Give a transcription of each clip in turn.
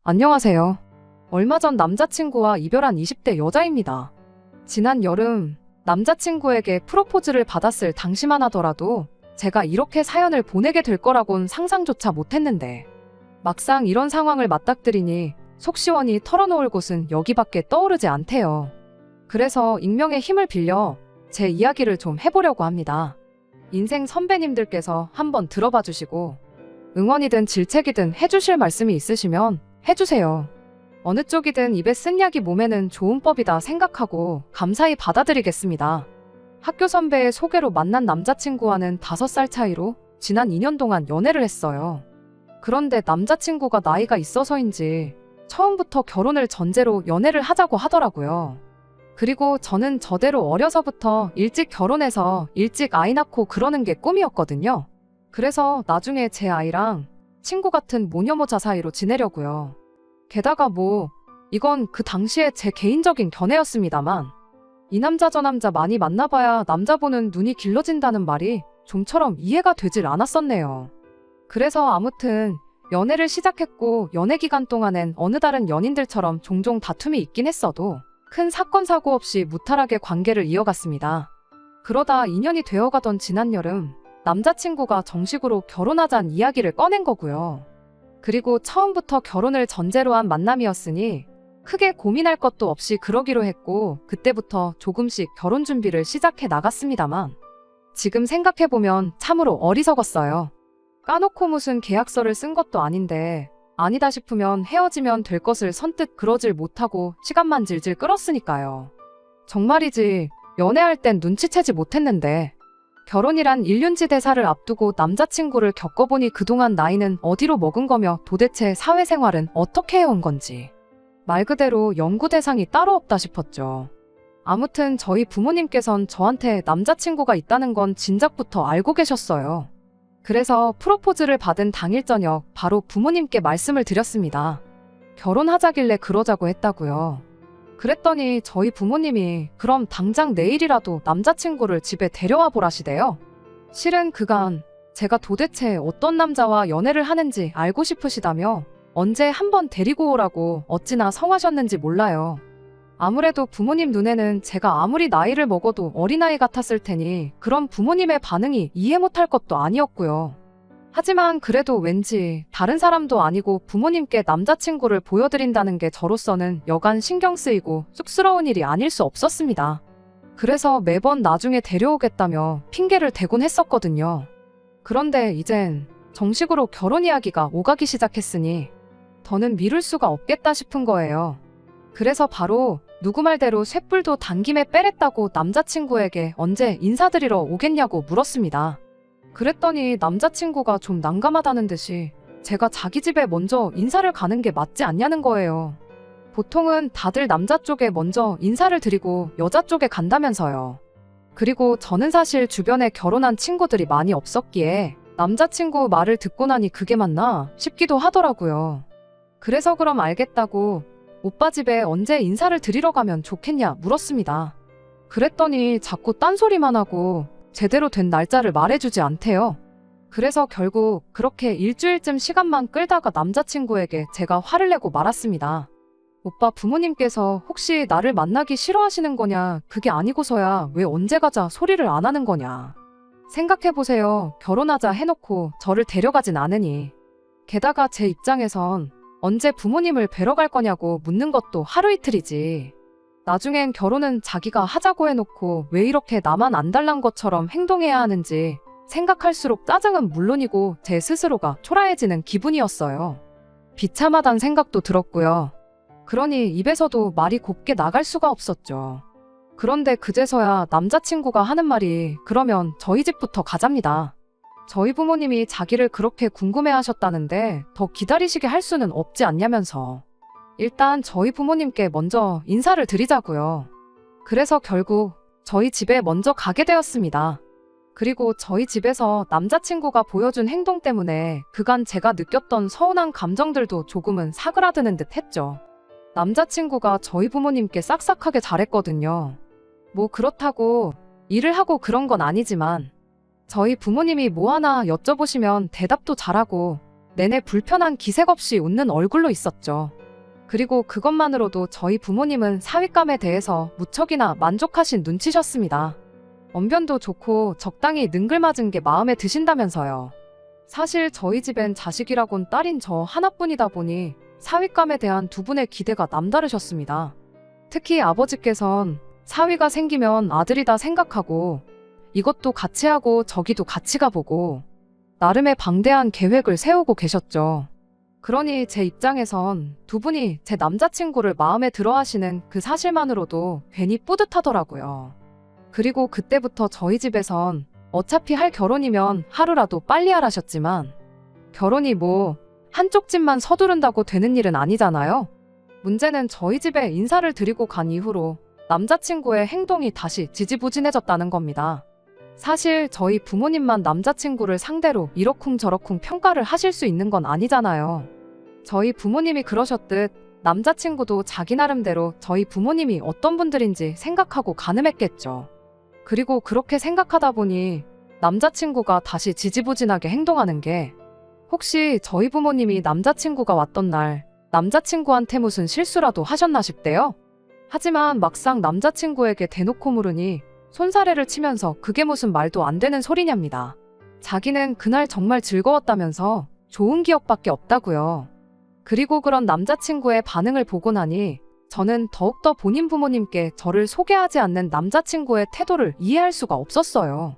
안녕하세요. 얼마 전 남자친구와 이별한 20대 여자입니다. 지난 여름 남자친구에게 프로포즈를 받았을 당시만 하더라도 제가 이렇게 사연을 보내게 될 거라곤 상상조차 못했는데 막상 이런 상황을 맞닥뜨리니 속 시원히 털어놓을 곳은 여기밖에 떠오르지 않대요. 그래서 익명의 힘을 빌려 제 이야기를 좀 해보려고 합니다. 인생 선배님들께서 한번 들어봐 주시고 응원이든 질책이든 해주실 말씀이 있으시면 해주세요. 어느 쪽이든 입에 쓴 약이 몸에는 좋은 법이다 생각하고 감사히 받아들이겠습니다. 학교 선배의 소개로 만난 남자친구와는 5살 차이로 지난 2년 동안 연애를 했어요. 그런데 남자친구가 나이가 있어서인지 처음부터 결혼을 전제로 연애를 하자고 하더라고요. 그리고 저는 저대로 어려서부터 일찍 결혼해서 일찍 아이 낳고 그러는 게 꿈이었거든요. 그래서 나중에 제 아이랑 친구 같은 모녀모자 사이로 지내려고요. 게다가 이건 그 당시에 제 개인적인 견해였습니다만 이 남자 저 남자 많이 만나봐야 남자 보는 눈이 길러진다는 말이 좀처럼 이해가 되질 않았었네요. 그래서 아무튼 연애를 시작했고 연애 기간 동안엔 어느 다른 연인들처럼 종종 다툼이 있긴 했어도 큰 사건 사고 없이 무탈하게 관계를 이어갔습니다. 그러다 2년이 되어가던 지난 여름 남자친구가 정식으로 결혼하자는 이야기를 꺼낸 거고요. 그리고 처음부터 결혼을 전제로 한 만남이었으니 크게 고민할 것도 없이 그러기로 했고 그때부터 조금씩 결혼 준비를 시작해 나갔습니다만 지금 생각해보면 참으로 어리석었어요. 까놓고 무슨 계약서를 쓴 것도 아닌데 아니다 싶으면 헤어지면 될 것을 선뜻 그러질 못하고 시간만 질질 끌었으니까요. 정말이지 연애할 땐 눈치채지 못했는데 결혼이란 일륜지 대사를 앞두고 남자친구를 겪어보니 그동안 나이는 어디로 먹은 거며 도대체 사회생활은 어떻게 해온 건지 말 그대로 연구 대상이 따로 없다 싶었죠. 아무튼 저희 부모님께선 저한테 남자친구가 있다는 건 진작부터 알고 계셨어요. 그래서 프로포즈를 받은 당일 저녁 바로 부모님께 말씀을 드렸습니다. 결혼하자길래 그러자고 했다고요. 그랬더니 저희 부모님이 그럼 당장 내일이라도 남자친구를 집에 데려와 보라시대요. 실은 그간 제가 도대체 어떤 남자와 연애를 하는지 알고 싶으시다며 언제 한번 데리고 오라고 어찌나 성하셨는지 몰라요. 아무래도 부모님 눈에는 제가 아무리 나이를 먹어도 어린아이 같았을 테니 그런 부모님의 반응이 이해 못할 것도 아니었고요. 하지만 그래도 왠지 다른 사람도 아니고 부모님께 남자친구를 보여드린다는 게 저로서는 여간 신경 쓰이고 쑥스러운 일이 아닐 수 없었습니다. 그래서 매번 나중에 데려오겠다며 핑계를 대곤 했었거든요. 그런데 이젠 정식으로 결혼 이야기가 오가기 시작했으니 더는 미룰 수가 없겠다 싶은 거예요. 그래서 바로 누구 말대로 쇳불도 당김에 빼랬다고 남자친구에게 언제 인사드리러 오겠냐고 물었습니다. 그랬더니 남자친구가 좀 난감하다는 듯이 제가 자기 집에 먼저 인사를 가는 게 맞지 않냐는 거예요. 보통은 다들 남자 쪽에 먼저 인사를 드리고 여자 쪽에 간다면서요. 그리고 저는 사실 주변에 결혼한 친구들이 많이 없었기에 남자친구 말을 듣고 나니 그게 맞나 싶기도 하더라고요. 그래서 그럼 알겠다고 오빠 집에 언제 인사를 드리러 가면 좋겠냐 물었습니다. 그랬더니 자꾸 딴소리만 하고 제대로 된 날짜를 말해주지 않대요. 그래서 결국 그렇게 일주일쯤 시간만 끌다가 남자친구에게 제가 화를 내고 말았습니다. 오빠 부모님께서 혹시 나를 만나기 싫어하시는 거냐, 그게 아니고서야 왜 언제 가자 소리를 안 하는 거냐. 생각해보세요. 결혼하자 해놓고 저를 데려가진 않으니. 게다가 제 입장에선 언제 부모님을 뵈러 갈 거냐고 묻는 것도 하루 이틀이지. 나중엔 결혼은 자기가 하자고 해놓고 왜 이렇게 나만 안달난 것처럼 행동해야 하는지 생각할수록 짜증은 물론이고 제 스스로가 초라해지는 기분이었어요. 비참하단 생각도 들었고요. 그러니 입에서도 말이 곱게 나갈 수가 없었죠. 그런데 그제서야 남자친구가 하는 말이 그러면 저희 집부터 가잡니다. 저희 부모님이 자기를 그렇게 궁금해하셨다는데 더 기다리시게 할 수는 없지 않냐면서 일단 저희 부모님께 먼저 인사를 드리자고요. 그래서 결국 저희 집에 먼저 가게 되었습니다. 그리고 저희 집에서 남자친구가 보여준 행동 때문에 그간 제가 느꼈던 서운한 감정들도 조금은 사그라드는 듯 했죠. 남자친구가 저희 부모님께 싹싹하게 잘했거든요. 그렇다고 일을 하고 그런 건 아니지만 저희 부모님이 뭐 하나 여쭤보시면 대답도 잘하고 내내 불편한 기색 없이 웃는 얼굴로 있었죠. 그리고 그것만으로도 저희 부모님은 사윗감에 대해서 무척이나 만족하신 눈치셨습니다. 언변도 좋고 적당히 능글맞은 게 마음에 드신다면서요. 사실 저희 집엔 자식이라곤 딸인 저 하나뿐이다 보니 사윗감에 대한 두 분의 기대가 남다르셨습니다. 특히 아버지께선 사위가 생기면 아들이다 생각하고 이것도 같이 하고 저기도 같이 가보고 나름의 방대한 계획을 세우고 계셨죠. 그러니 제 입장에선 두 분이 제 남자친구를 마음에 들어 하시는 그 사실만으로도 괜히 뿌듯하더라고요. 그리고 그때부터 저희 집에선 어차피 할 결혼이면 하루라도 빨리 하라셨지만 결혼이 뭐 한쪽 집만 서두른다고 되는 일은 아니잖아요. 문제는 저희 집에 인사를 드리고 간 이후로 남자친구의 행동이 다시 지지부진해졌다는 겁니다. 사실 저희 부모님만 남자친구를 상대로 이러쿵저러쿵 평가를 하실 수 있는 건 아니잖아요. 저희 부모님이 그러셨듯 남자친구도 자기 나름대로 저희 부모님이 어떤 분들인지 생각하고 가늠했겠죠. 그리고 그렇게 생각하다 보니 남자친구가 다시 지지부진하게 행동하는 게 혹시 저희 부모님이 남자친구가 왔던 날 남자친구한테 무슨 실수라도 하셨나 싶대요. 하지만 막상 남자친구에게 대놓고 물으니 손사래를 치면서 그게 무슨 말도 안 되는 소리냐입니다. 자기는 그날 정말 즐거웠다면서 좋은 기억밖에 없다고요. 그리고 그런 남자친구의 반응을 보고 나니 저는 더욱더 본인 부모님께 저를 소개하지 않는 남자친구의 태도를 이해할 수가 없었어요.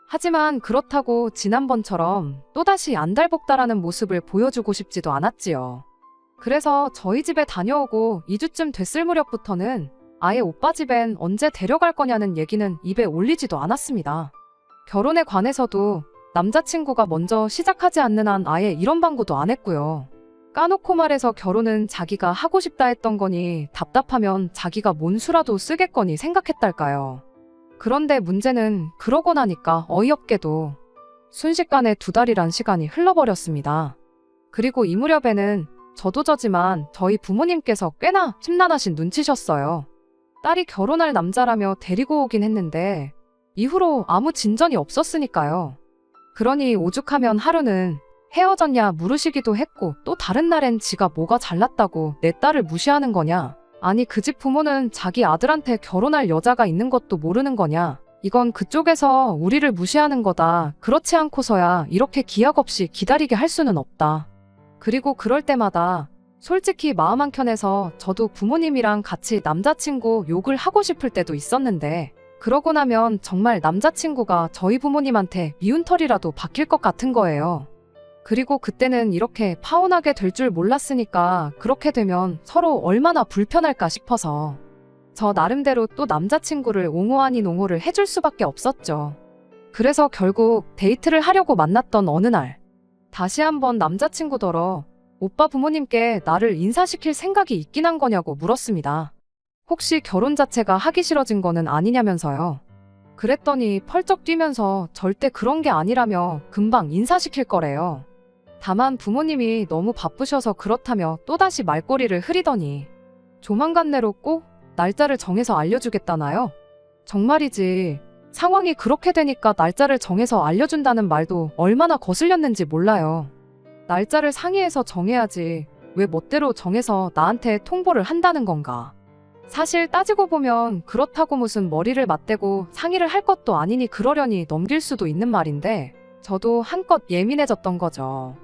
하지만 그렇다고 지난번처럼 또다시 안달복달하는 모습을 보여주고 싶지도 않았지요. 그래서 저희 집에 다녀오고 2주쯤 됐을 무렵부터는 아예 오빠 집엔 언제 데려갈 거냐는 얘기는 입에 올리지도 않았습니다. 결혼에 관해서도 남자친구가 먼저 시작하지 않는 한 아예 이런 방구도 안 했고요. 까놓고 말해서 결혼은 자기가 하고 싶다 했던 거니 답답하면 자기가 뭔 수라도 쓰겠거니 생각했달까요. 그런데 문제는 그러고 나니까 어이없게도 순식간에 2달이란 시간이 흘러버렸습니다. 그리고 이 무렵에는 저도 저지만 저희 부모님께서 꽤나 심란하신 눈치셨어요. 딸이 결혼할 남자라며 데리고 오긴 했는데 이후로 아무 진전이 없었으니까요. 그러니 오죽하면 하루는 헤어졌냐 물으시기도 했고 또 다른 날엔 지가 뭐가 잘났다고 내 딸을 무시하는 거냐. 아니 그 집 부모는 자기 아들한테 결혼할 여자가 있는 것도 모르는 거냐. 이건 그쪽에서 우리를 무시하는 거다. 그렇지 않고서야 이렇게 기약 없이 기다리게 할 수는 없다. 그리고 그럴 때마다 솔직히 마음 한켠에서 저도 부모님이랑 같이 남자친구 욕을 하고 싶을 때도 있었는데 그러고 나면 정말 남자친구가 저희 부모님한테 미운 털이라도 박힐 것 같은 거예요. 그리고 그때는 이렇게 파혼하게 될 줄 몰랐으니까 그렇게 되면 서로 얼마나 불편할까 싶어서 저 나름대로 또 남자친구를 옹호 아닌 옹호를 해줄 수밖에 없었죠. 그래서 결국 데이트를 하려고 만났던 어느 날 다시 한번 남자친구더러 오빠 부모님께 나를 인사시킬 생각이 있긴 한 거냐고 물었습니다. 혹시 결혼 자체가 하기 싫어진 거는 아니냐면서요. 그랬더니 펄쩍 뛰면서 절대 그런 게 아니라며 금방 인사시킬 거래요. 다만 부모님이 너무 바쁘셔서 그렇다며 또다시 말꼬리를 흐리더니 조만간 내로 꼭 날짜를 정해서 알려주겠다나요? 정말이지 상황이 그렇게 되니까 날짜를 정해서 알려준다는 말도 얼마나 거슬렸는지 몰라요. 날짜를 상의해서 정해야지 왜 멋대로 정해서 나한테 통보를 한다는 건가. 사실 따지고 보면 그렇다고 무슨 머리를 맞대고 상의를 할 것도 아니니 그러려니 넘길 수도 있는 말인데 저도 한껏 예민해졌던 거죠.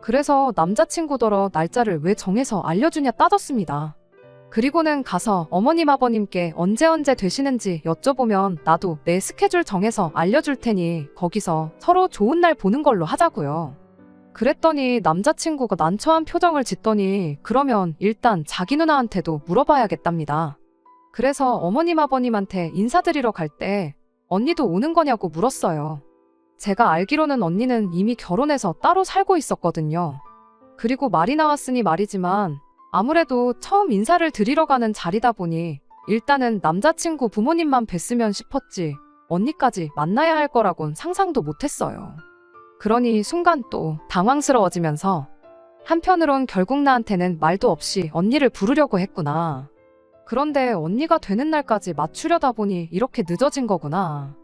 그래서 남자친구더러 날짜를 왜 정해서 알려주냐 따졌습니다. 그리고는 가서 어머님 아버님께 언제 되시는지 여쭤보면 나도 내 스케줄 정해서 알려줄 테니 거기서 서로 좋은 날 보는 걸로 하자고요. 그랬더니 남자친구가 난처한 표정을 짓더니 그러면 일단 자기 누나한테도 물어봐야겠답니다. 그래서 어머님 아버님한테 인사드리러 갈 때 언니도 오는 거냐고 물었어요. 제가 알기로는 언니는 이미 결혼해서 따로 살고 있었거든요. 그리고 말이 나왔으니 말이지만 아무래도 처음 인사를 드리러 가는 자리다 보니 일단은 남자친구 부모님만 뵀으면 싶었지 언니까지 만나야 할 거라곤 상상도 못했어요. 그러니 순간 또 당황스러워지면서 한편으론 결국 나한테는 말도 없이 언니를 부르려고 했구나. 그런데 언니가 되는 날까지 맞추려다 보니 이렇게 늦어진 거구나.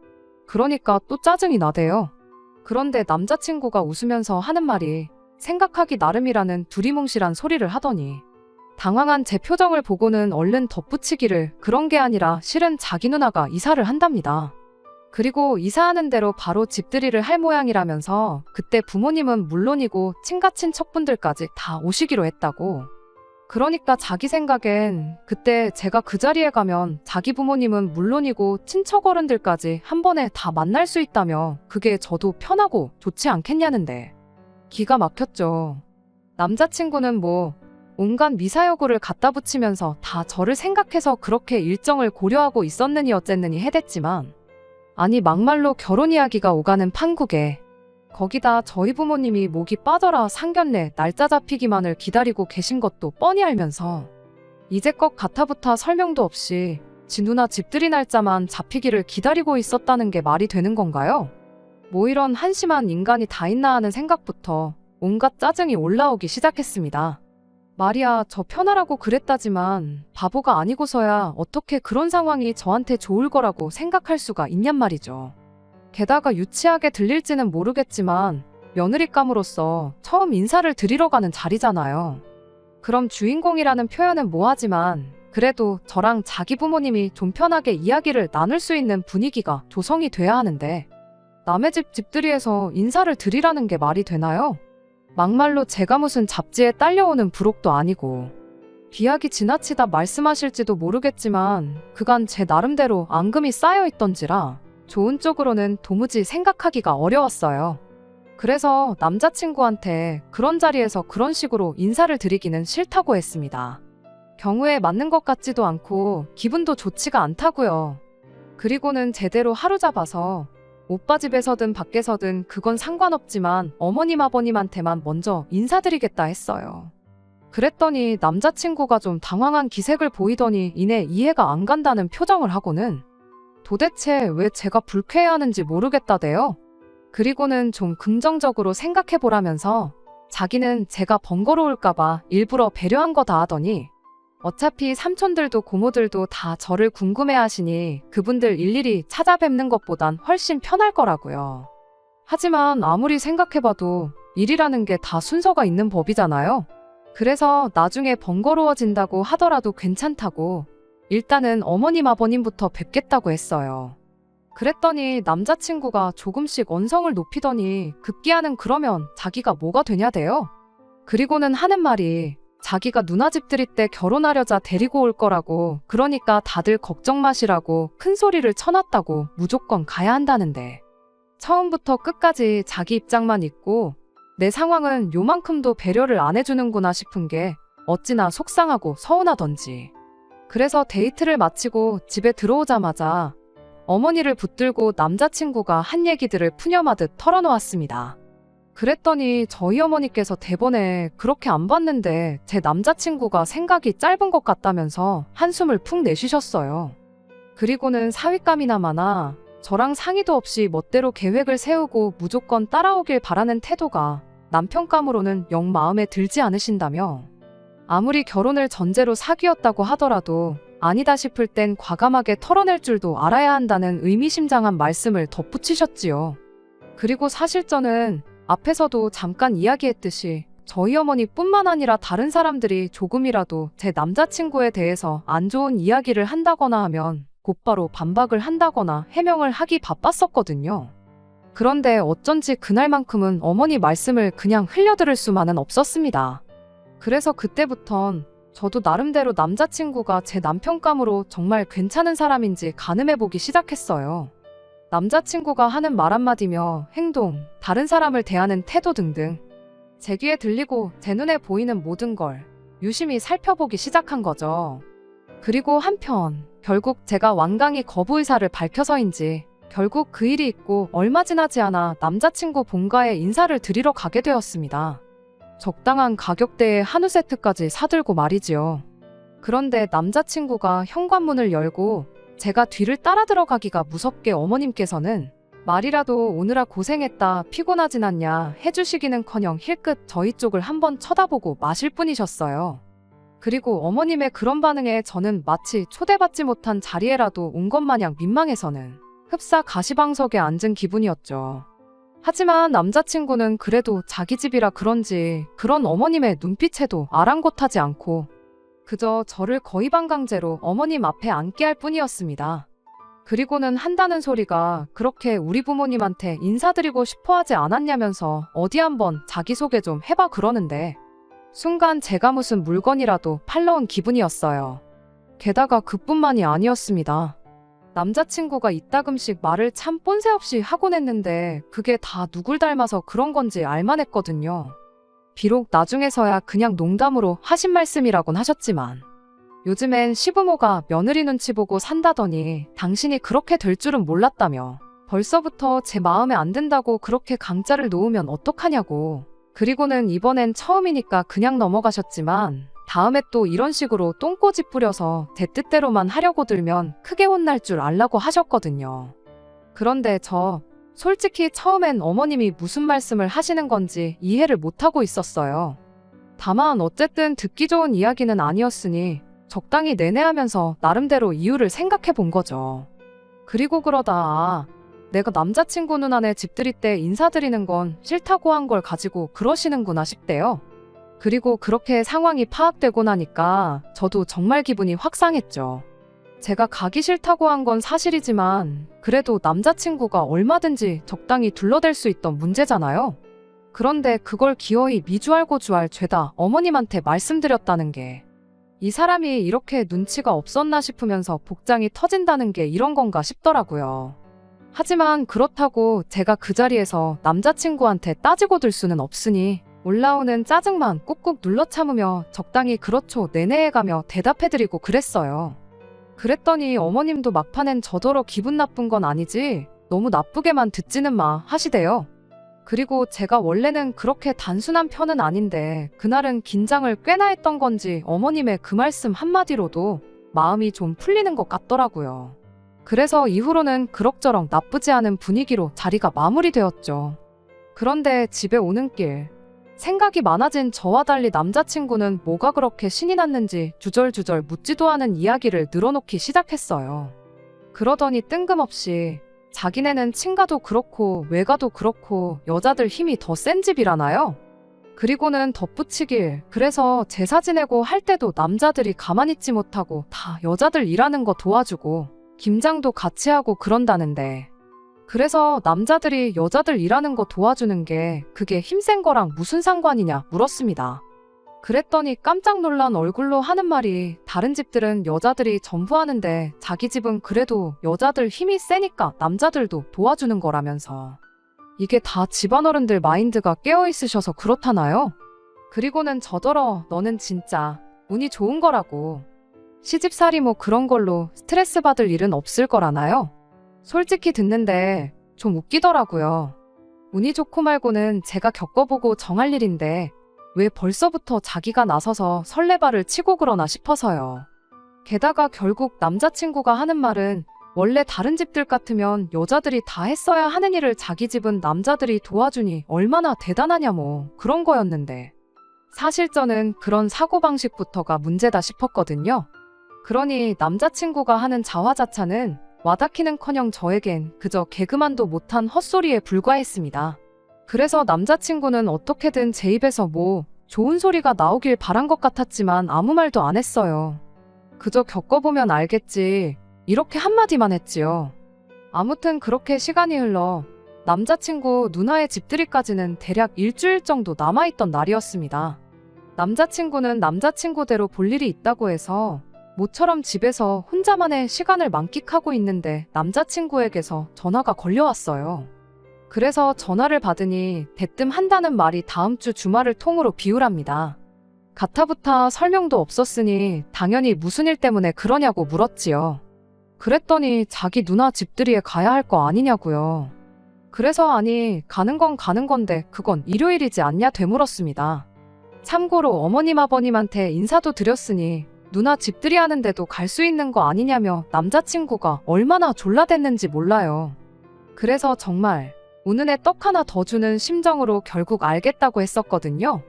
그러니까 또 짜증이 나대요. 그런데 남자친구가 웃으면서 하는 말이 생각하기 나름이라는 두리뭉실한 소리를 하더니 당황한 제 표정을 보고는 얼른 덧붙이기를 그런 게 아니라 실은 자기 누나가 이사를 한답니다. 그리고 이사하는 대로 바로 집들이를 할 모양이라면서 그때 부모님은 물론이고 친가친척분들까지 다 오시기로 했다고. 그러니까 자기 생각엔 그때 제가 그 자리에 가면 자기 부모님은 물론이고 친척 어른들까지 한 번에 다 만날 수 있다며 그게 저도 편하고 좋지 않겠냐는데 기가 막혔죠. 남자친구는 뭐 온갖 미사여구를 갖다 붙이면서 다 저를 생각해서 그렇게 일정을 고려하고 있었느니 어쨌느니 해댔지만 아니 막말로 결혼 이야기가 오가는 판국에 거기다 저희 부모님이 목이 빠져라 상견례 날짜 잡히기만을 기다리고 계신 것도 뻔히 알면서 이제껏 가타부타 설명도 없이 지 누나 집들이 날짜만 잡히기를 기다리고 있었다는 게 말이 되는 건가요? 뭐 이런 한심한 인간이 다 있나 하는 생각부터 온갖 짜증이 올라오기 시작했습니다. 말이야 저 편하라고 그랬다지만 바보가 아니고서야 어떻게 그런 상황이 저한테 좋을 거라고 생각할 수가 있냔 말이죠. 게다가 유치하게 들릴지는 모르겠지만 며느리감으로서 처음 인사를 드리러 가는 자리잖아요. 그럼 주인공이라는 표현은 뭐하지만 그래도 저랑 자기 부모님이 좀 편하게 이야기를 나눌 수 있는 분위기가 조성이 돼야 하는데 남의 집 집들이에서 인사를 드리라는 게 말이 되나요? 막말로 제가 무슨 잡지에 딸려오는 부록도 아니고 비약이 지나치다 말씀하실지도 모르겠지만 그간 제 나름대로 앙금이 쌓여있던지라 좋은 쪽으로는 도무지 생각하기가 어려웠어요. 그래서 남자친구한테 그런 자리에서 그런 식으로 인사를 드리기는 싫다고 했습니다. 경우에 맞는 것 같지도 않고 기분도 좋지가 않다고요. 그리고는 제대로 하루 잡아서 오빠 집에서든 밖에서든 그건 상관없지만 어머님 아버님한테만 먼저 인사드리겠다 했어요. 그랬더니 남자친구가 좀 당황한 기색을 보이더니 이내 이해가 안 간다는 표정을 하고는 도대체 왜 제가 불쾌해하는지 모르겠다대요. 그리고는 좀 긍정적으로 생각해보라면서 자기는 제가 번거로울까봐 일부러 배려한 거다 하더니 어차피 삼촌들도 고모들도 다 저를 궁금해하시니 그분들 일일이 찾아뵙는 것보단 훨씬 편할 거라고요. 하지만 아무리 생각해봐도 일이라는 게 다 순서가 있는 법이잖아요. 그래서 나중에 번거로워진다고 하더라도 괜찮다고 일단은 어머님 아버님부터 뵙겠다고 했어요. 그랬더니 남자친구가 조금씩 언성을 높이더니 급기야는 그러면 자기가 뭐가 되냐대요. 그리고는 하는 말이 자기가 누나 집들이 때 결혼하려자 데리고 올 거라고 그러니까 다들 걱정 마시라고 큰 소리를 쳐놨다고 무조건 가야 한다는데 처음부터 끝까지 자기 입장만 있고 내 상황은 요만큼도 배려를 안 해주는구나 싶은 게 어찌나 속상하고 서운하던지. 그래서 데이트를 마치고 집에 들어오자마자 어머니를 붙들고 남자친구가 한 얘기들을 푸념하듯 털어놓았습니다. 그랬더니 저희 어머니께서 대번에 그렇게 안 봤는데 제 남자친구가 생각이 짧은 것 같다면서 한숨을 푹 내쉬셨어요. 그리고는 사윗감이나 마나 저랑 상의도 없이 멋대로 계획을 세우고 무조건 따라오길 바라는 태도가 남편감으로는 영 마음에 들지 않으신다며 아무리 결혼을 전제로 사귀었다고 하더라도 아니다 싶을 땐 과감하게 털어낼 줄도 알아야 한다는 의미심장한 말씀을 덧붙이셨지요. 그리고 사실 저는 앞에서도 잠깐 이야기했듯이 저희 어머니뿐만 아니라 다른 사람들이 조금이라도 제 남자친구에 대해서 안 좋은 이야기를 한다거나 하면 곧바로 반박을 한다거나 해명을 하기 바빴었거든요. 그런데 어쩐지 그날만큼은 어머니 말씀을 그냥 흘려들을 수만은 없었습니다. 그래서 그때부턴 저도 나름대로 남자친구가 제 남편감으로 정말 괜찮은 사람인지 가늠해보기 시작했어요. 남자친구가 하는 말 한마디며 행동, 다른 사람을 대하는 태도 등등 제 귀에 들리고 제 눈에 보이는 모든 걸 유심히 살펴보기 시작한 거죠. 그리고 한편 결국 제가 완강히 거부 의사를 밝혀서인지 결국 그 일이 있고 얼마 지나지 않아 남자친구 본가에 인사를 드리러 가게 되었습니다. 적당한 가격대의 한우 세트까지 사들고 말이지요. 그런데 남자친구가 현관문을 열고 제가 뒤를 따라 들어가기가 무섭게 어머님께서는 말이라도 오느라 고생했다 피곤하진 않냐 해주시기는커녕 힐끗 저희 쪽을 한번 쳐다보고 마실 뿐이셨어요. 그리고 어머님의 그런 반응에 저는 마치 초대받지 못한 자리에라도 온 것 마냥 민망해서는 흡사 가시방석에 앉은 기분이었죠. 하지만 남자친구는 그래도 자기 집이라 그런지 그런 어머님의 눈빛에도 아랑곳하지 않고 그저 저를 거의 반강제로 어머님 앞에 앉게 할 뿐이었습니다. 그리고는 한다는 소리가 그렇게 우리 부모님한테 인사드리고 싶어 하지 않았냐면서 어디 한번 자기소개 좀 해봐 그러는데 순간 제가 무슨 물건이라도 팔러 온 기분이었어요. 게다가 그뿐만이 아니었습니다. 남자친구가 이따금씩 말을 참 뻔세 없이 하곤 했는데 그게 다 누굴 닮아서 그런 건지 알만했거든요. 비록 나중에서야 그냥 농담으로 하신 말씀이라곤 하셨지만 요즘엔 시부모가 며느리 눈치 보고 산다더니 당신이 그렇게 될 줄은 몰랐다며 벌써부터 제 마음에 안 든다고 그렇게 강짜를 놓으면 어떡하냐고. 그리고는 이번엔 처음이니까 그냥 넘어가셨지만 다음에 또 이런 식으로 똥꼬집 부려서 제 뜻대로만 하려고 들면 크게 혼날 줄 알라고 하셨거든요. 그런데 저 솔직히 처음엔 어머님이 무슨 말씀을 하시는 건지 이해를 못하고 있었어요. 다만 어쨌든 듣기 좋은 이야기는 아니었으니 적당히 내내하면서 나름대로 이유를 생각해 본 거죠. 그리고 그러다 내가 남자친구 누나네 집들이 때 인사드리는 건 싫다고 한 걸 가지고 그러시는구나 싶대요. 그리고 그렇게 상황이 파악되고 나니까 저도 정말 기분이 확 상했죠. 제가 가기 싫다고 한 건 사실이지만 그래도 남자친구가 얼마든지 적당히 둘러댈 수 있던 문제잖아요. 그런데 그걸 기어이 미주알고주알 죄다 어머님한테 말씀드렸다는 게 이 사람이 이렇게 눈치가 없었나 싶으면서 복장이 터진다는 게 이런 건가 싶더라고요. 하지만 그렇다고 제가 그 자리에서 남자친구한테 따지고 들 수는 없으니 올라오는 짜증만 꾹꾹 눌러 참으며 적당히 그렇죠 내내해가며 대답해드리고 그랬어요. 그랬더니 어머님도 막판엔 저더러 기분 나쁜 건 아니지 너무 나쁘게만 듣지는 마 하시대요. 그리고 제가 원래는 그렇게 단순한 편은 아닌데 그날은 긴장을 꽤나 했던 건지 어머님의 그 말씀 한마디로도 마음이 좀 풀리는 것 같더라고요. 그래서 이후로는 그럭저럭 나쁘지 않은 분위기로 자리가 마무리되었죠. 그런데 집에 오는 길 생각이 많아진 저와 달리 남자친구는 뭐가 그렇게 신이 났는지 주절주절 묻지도 않은 이야기를 늘어놓기 시작했어요. 그러더니 뜬금없이 자기네는 친가도 그렇고 외가도 그렇고 여자들 힘이 더 센 집이라나요? 그리고는 덧붙이길 그래서 제사 지내고 할 때도 남자들이 가만히 있지 못하고 다 여자들 일하는 거 도와주고 김장도 같이 하고 그런다는데 그래서 남자들이 여자들 일하는 거 도와주는 게 그게 힘센 거랑 무슨 상관이냐 물었습니다. 그랬더니 깜짝 놀란 얼굴로 하는 말이 다른 집들은 여자들이 전부 하는데 자기 집은 그래도 여자들 힘이 세니까 남자들도 도와주는 거라면서 이게 다 집안어른들 마인드가 깨어있으셔서 그렇다나요? 그리고는 저더러 너는 진짜 운이 좋은 거라고 시집살이 뭐 그런 걸로 스트레스 받을 일은 없을 거라나요? 솔직히 듣는데 좀 웃기더라고요. 운이 좋고 말고는 제가 겪어보고 정할 일인데 왜 벌써부터 자기가 나서서 설레발을 치고 그러나 싶어서요. 게다가 결국 남자친구가 하는 말은 원래 다른 집들 같으면 여자들이 다 했어야 하는 일을 자기 집은 남자들이 도와주니 얼마나 대단하냐 뭐 그런 거였는데 사실 저는 그런 사고방식부터가 문제다 싶었거든요. 그러니 남자친구가 하는 자화자찬은 와닿기는커녕 저에겐 그저 개그만도 못한 헛소리에 불과했습니다. 그래서 남자친구는 어떻게든 제 입에서 뭐 좋은 소리가 나오길 바란 것 같았지만 아무 말도 안 했어요. 그저 겪어보면 알겠지 이렇게 한마디만 했지요. 아무튼 그렇게 시간이 흘러 남자친구 누나의 집들이까지는 대략 일주일 정도 남아있던 날이었습니다. 남자친구는 남자친구대로 볼 일이 있다고 해서 모처럼 집에서 혼자만의 시간을 만끽하고 있는데 남자친구에게서 전화가 걸려왔어요. 그래서 전화를 받으니 대뜸 한다는 말이 다음 주 주말을 통으로 비우랍니다. 가타부타 설명도 없었으니 당연히 무슨 일 때문에 그러냐고 물었지요. 그랬더니 자기 누나 집들이에 가야 할 거 아니냐고요. 그래서 아니 가는 건 가는 건데 그건 일요일이지 않냐 되물었습니다. 참고로 어머님 아버님한테 인사도 드렸으니 누나 집들이 하는데도 갈 수 있는 거 아니냐며 남자친구가 얼마나 졸라댔는지 몰라요. 그래서 정말 우는 애 떡 하나 더 주는 심정으로 결국 알겠다고 했었거든요.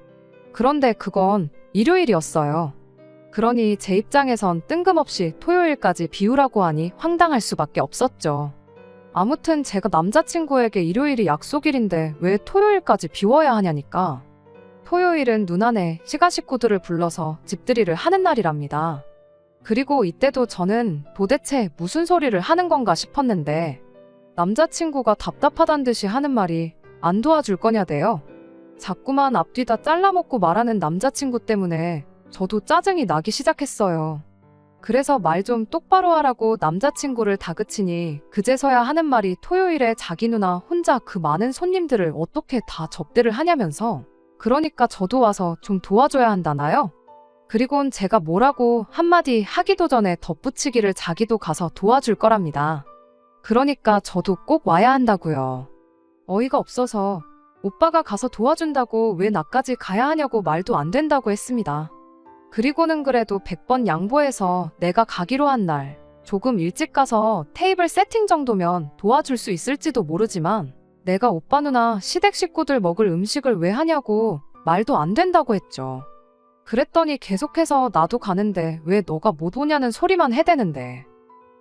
그런데 그건 일요일이었어요. 그러니 제 입장에선 뜬금없이 토요일까지 비우라고 하니 황당할 수밖에 없었죠. 아무튼 제가 남자친구에게 일요일이 약속일인데 왜 토요일까지 비워야 하냐니까. 토요일은 누나네 시가 식구들을 불러서 집들이를 하는 날이랍니다. 그리고 이때도 저는 도대체 무슨 소리를 하는 건가 싶었는데 남자친구가 답답하단 듯이 하는 말이 안 도와줄 거냐대요. 자꾸만 앞뒤다 잘라먹고 말하는 남자친구 때문에 저도 짜증이 나기 시작했어요. 그래서 말 좀 똑바로 하라고 남자친구를 다그치니 그제서야 하는 말이 토요일에 자기 누나 혼자 그 많은 손님들을 어떻게 다 접대를 하냐면서 그러니까 저도 와서 좀 도와줘야 한다나요? 그리곤 제가 뭐라고 한마디 하기도 전에 덧붙이기를 자기도 가서 도와줄 거랍니다. 그러니까 저도 꼭 와야 한다고요. 어이가 없어서 오빠가 가서 도와준다고 왜 나까지 가야 하냐고 말도 안 된다고 했습니다. 그리고는 그래도 100번 양보해서 내가 가기로 한 날 조금 일찍 가서 테이블 세팅 정도면 도와줄 수 있을지도 모르지만 내가 오빠 누나 시댁 식구들 먹을 음식을 왜 하냐고 말도 안 된다고 했죠. 그랬더니 계속해서 나도 가는데 왜 너가 못 오냐는 소리만 해대는데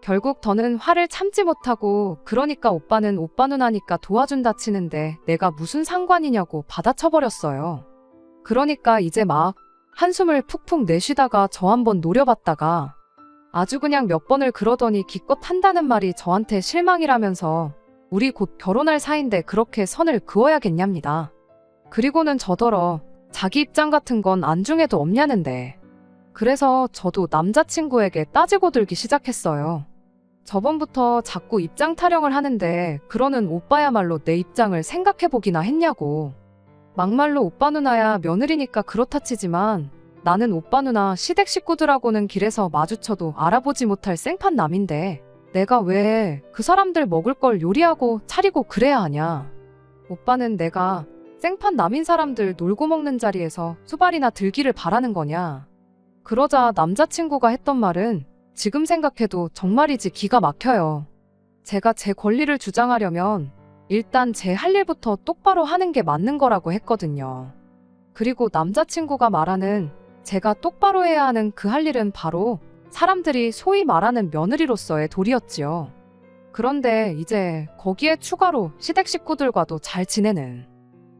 결국 더는 화를 참지 못하고 그러니까 오빠는 오빠 누나니까 도와준다 치는데 내가 무슨 상관이냐고 받아쳐버렸어요. 그러니까 이제 막 한숨을 푹푹 내쉬다가 저 한번 노려봤다가 아주 그냥 몇 번을 그러더니 기껏 한다는 말이 저한테 실망이라면서 우리 곧 결혼할 사이인데 그렇게 선을 그어야겠냐입니다. 그리고는 저더러 자기 입장 같은 건 안중에도 없냐는데 그래서 저도 남자친구에게 따지고 들기 시작했어요. 저번부터 자꾸 입장 타령을 하는데 그러는 오빠야말로 내 입장을 생각해보기나 했냐고. 막말로 오빠 누나야 며느리니까 그렇다 치지만 나는 오빠 누나 시댁 식구들하고는 길에서 마주쳐도 알아보지 못할 생판남인데 내가 왜 그 사람들 먹을 걸 요리하고 차리고 그래야 하냐. 오빠는 내가 생판남인 사람들 놀고 먹는 자리에서 수발이나 들기를 바라는 거냐. 그러자 남자친구가 했던 말은 지금 생각해도 정말이지 기가 막혀요. 제가 제 권리를 주장하려면 일단 제 할 일부터 똑바로 하는 게 맞는 거라고 했거든요. 그리고 남자친구가 말하는 제가 똑바로 해야 하는 그 할 일은 바로 사람들이 소위 말하는 며느리로서의 도리였지요. 그런데 이제 거기에 추가로 시댁 식구들과도 잘 지내는.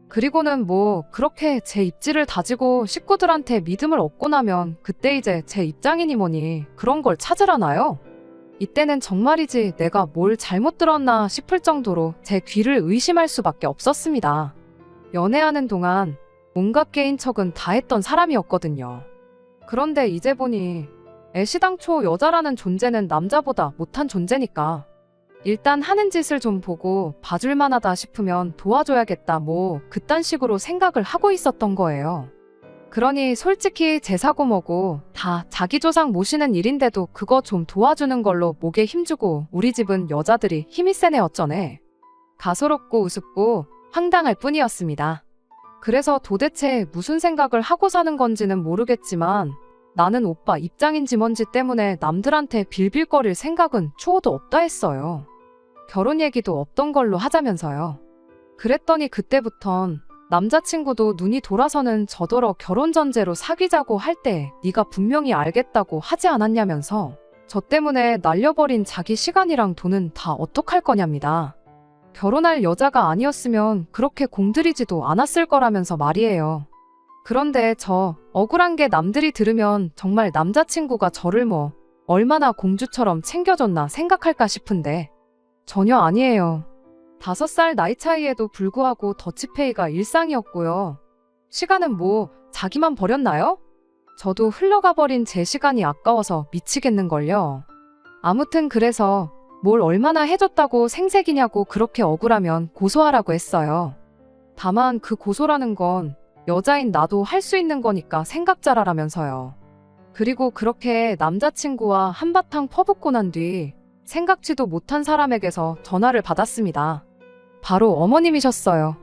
그리고는 뭐 그렇게 제 입지를 다지고 식구들한테 믿음을 얻고 나면 그때 이제 제 입장이니 뭐니 그런 걸 찾으라나요? 이때는 정말이지 내가 뭘 잘못 들었나 싶을 정도로 제 귀를 의심할 수밖에 없었습니다. 연애하는 동안 온갖 개인 척은 다 했던 사람이었거든요. 그런데 이제 보니 애시당초 여자라는 존재는 남자보다 못한 존재니까 일단 하는 짓을 좀 보고 봐줄 만하다 싶으면 도와줘야겠다 뭐 그딴 식으로 생각을 하고 있었던 거예요. 그러니 솔직히 제 사고 뭐고 다 자기 조상 모시는 일인데도 그거 좀 도와주는 걸로 목에 힘주고 우리 집은 여자들이 힘이 세네 어쩌네. 가소롭고 우습고 황당할 뿐이었습니다. 그래서 도대체 무슨 생각을 하고 사는 건지는 모르겠지만 나는 오빠 입장인지 뭔지 때문에 남들한테 빌빌거릴 생각은 추호도 없다 했어요. 결혼 얘기도 없던 걸로 하자면서요. 그랬더니 그때부턴 남자친구도 눈이 돌아서는 저더러 결혼 전제로 사귀자고 할 때 네가 분명히 알겠다고 하지 않았냐면서 저 때문에 날려버린 자기 시간이랑 돈은 다 어떡할 거냐입니다. 결혼할 여자가 아니었으면 그렇게 공들이지도 않았을 거라면서 말이에요. 그런데 저 억울한 게 남들이 들으면 정말 남자친구가 저를 뭐 얼마나 공주처럼 챙겨줬나 생각할까 싶은데 전혀 아니에요. 5살 나이 차이에도 불구하고 더치페이가 일상이었고요. 시간은 뭐 자기만 버렸나요? 저도 흘러가버린 제 시간이 아까워서 미치겠는걸요. 아무튼 그래서 뭘 얼마나 해줬다고 생색이냐고 그렇게 억울하면 고소하라고 했어요. 다만 그 고소라는 건 여자인 나도 할 수 있는 거니까 생각 잘하라면서요. 그리고 그렇게 남자친구와 한바탕 퍼붓고 난 뒤 생각지도 못한 사람에게서 전화를 받았습니다. 바로 어머님이셨어요.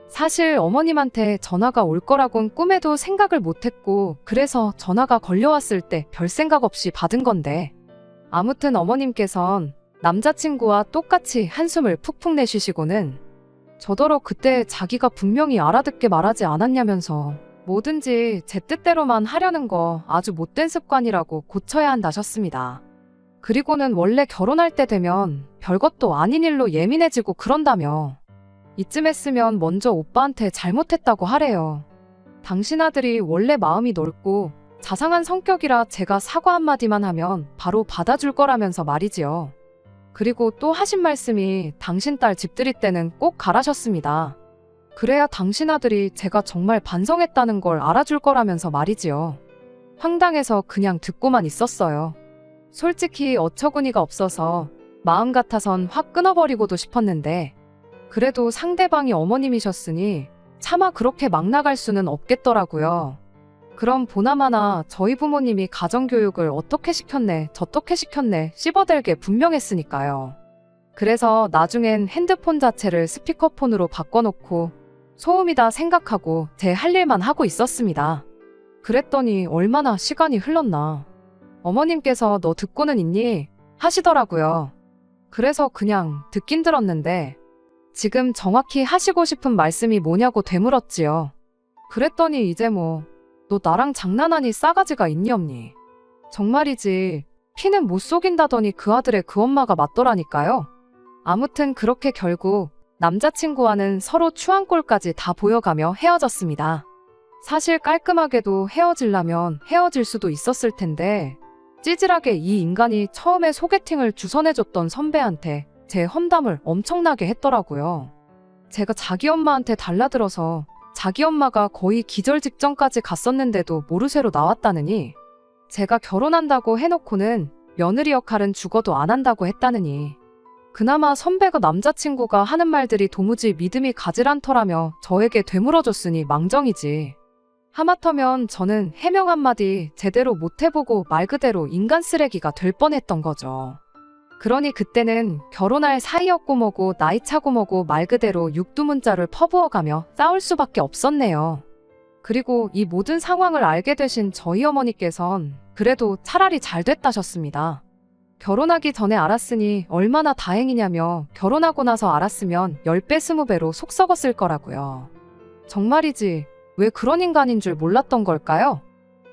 사실 어머님한테 전화가 올 거라곤 꿈에도 생각을 못했고 그래서 전화가 걸려왔을 때 별 생각 없이 받은 건데 아무튼 어머님께선 남자친구와 똑같이 한숨을 푹푹 내쉬시고는 저더러 그때 자기가 분명히 알아듣게 말하지 않았냐면서 뭐든지 제 뜻대로만 하려는 거 아주 못된 습관이라고 고쳐야 한다셨습니다. 그리고는 원래 결혼할 때 되면 별것도 아닌 일로 예민해지고 그런다며. 이쯤 했으면 먼저 오빠한테 잘못했다고 하래요. 당신 아들이 원래 마음이 넓고 자상한 성격이라 제가 사과 한마디만 하면 바로 받아줄 거라면서 말이지요. 그리고 또 하신 말씀이 당신 딸 집들이 때는 꼭 가라셨습니다. 그래야 당신 아들이 제가 정말 반성했다는 걸 알아줄 거라면서 말이지요. 황당해서 그냥 듣고만 있었어요. 솔직히 어처구니가 없어서 마음 같아선 확 끊어버리고도 싶었는데 그래도 상대방이 어머님이셨으니 차마 그렇게 막 나갈 수는 없겠더라고요. 그럼 보나마나 저희 부모님이 가정교육을 어떻게 시켰네 저떻게 시켰네 씹어댈 게 분명했으니까요. 그래서 나중엔 핸드폰 자체를 스피커폰으로 바꿔놓고 소음이다 생각하고 제 할 일만 하고 있었습니다. 그랬더니 얼마나 시간이 흘렀나. 어머님께서 너 듣고는 있니? 하시더라고요. 그래서 그냥 듣긴 들었는데 지금 정확히 하시고 싶은 말씀이 뭐냐고 되물었지요. 그랬더니 이제 뭐 너 나랑 장난하니 싸가지가 있니 없니? 정말이지 피는 못 속인다더니 그 아들의 그 엄마가 맞더라니까요. 아무튼 그렇게 결국 남자친구와는 서로 추한 꼴까지 다 보여가며 헤어졌습니다. 사실 깔끔하게도 헤어지려면 헤어질 수도 있었을 텐데 찌질하게 이 인간이 처음에 소개팅을 주선해줬던 선배한테 제 험담을 엄청나게 했더라고요. 제가 자기 엄마한테 달라들어서 자기 엄마가 거의 기절 직전까지 갔었는데도 모르쇠로 나왔다느니 제가 결혼한다고 해놓고는 며느리 역할은 죽어도 안 한다고 했다느니 그나마 선배가 남자친구가 하는 말들이 도무지 믿음이 가질 않더라며 저에게 되물어줬으니 망정이지. 하마터면 저는 해명 한마디 제대로 못해보고 말 그대로 인간 쓰레기가 될 뻔했던 거죠. 그러니 그때는 결혼할 사이였고 뭐고 나이 차고 뭐고 말 그대로 육두문자를 퍼부어가며 싸울 수밖에 없었네요. 그리고 이 모든 상황을 알게 되신 저희 어머니께선 그래도 차라리 잘 됐다셨습니다. 결혼하기 전에 알았으니 얼마나 다행이냐며 결혼하고 나서 알았으면 10배 20배로 속 썩었을 거라고요. 정말이지 왜 그런 인간인 줄 몰랐던 걸까요?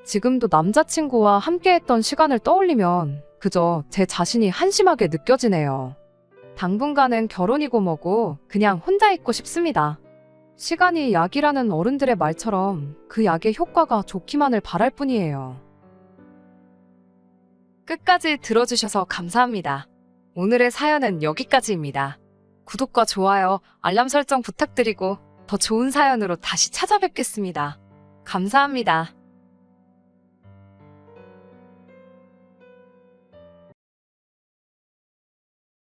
지금도 남자친구와 함께했던 시간을 떠올리면 그저 제 자신이 한심하게 느껴지네요. 당분간은 결혼이고 뭐고 그냥 혼자 있고 싶습니다. 시간이 약이라는 어른들의 말처럼 그 약의 효과가 좋기만을 바랄 뿐이에요. 끝까지 들어주셔서 감사합니다. 오늘의 사연은 여기까지입니다. 구독과 좋아요, 알람 설정 부탁드리고 더 좋은 사연으로 다시 찾아뵙겠습니다. 감사합니다.